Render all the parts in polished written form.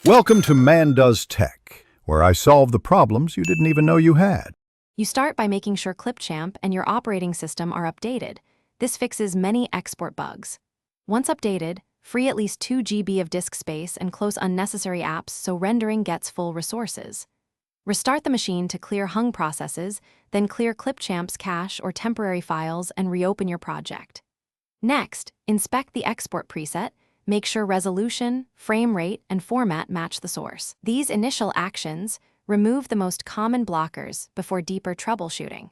Welcome to Man Does Tech, where I solve the problems you didn't even know you had. You start by making sure Clipchamp and your operating system are updated. This fixes many export bugs. Once updated, free at least 2 GB of disk space and close unnecessary apps so rendering gets full resources. Restart the machine to clear hung processes, then clear Clipchamp's cache or temporary files and reopen your project. Next, inspect the export preset. Make sure resolution, frame rate, and format match the source. These initial actions remove the most common blockers before deeper troubleshooting.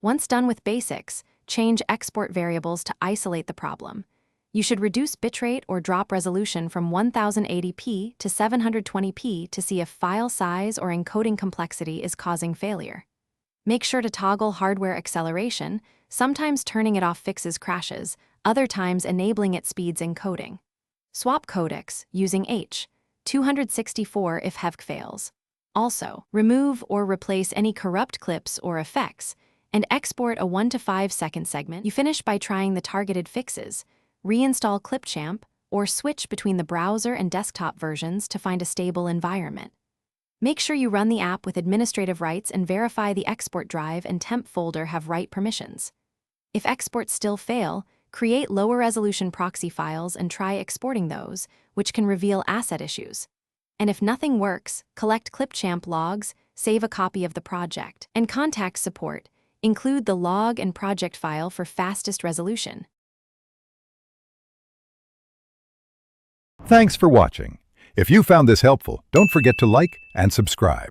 Once done with basics, change export variables to isolate the problem. You should reduce bitrate or drop resolution from 1080p to 720p to see if file size or encoding complexity is causing failure. Make sure to toggle hardware acceleration. Sometimes turning it off fixes crashes, other times enabling it speeds encoding. Swap codecs using H.264 if HEVC fails. Also, remove or replace any corrupt clips or effects, and export a 1 to 5 second segment. You finish by trying the targeted fixes, reinstall Clipchamp, or switch between the browser and desktop versions to find a stable environment. Make sure you run the app with administrative rights and verify the export drive and temp folder have right permissions. If exports still fail, create lower resolution proxy files and try exporting those, which can reveal asset issues. And if nothing works, collect Clipchamp logs, save a copy of the project, and contact support. Include the log and project file for fastest resolution. Thanks for watching. If you found this helpful, don't forget to like and subscribe.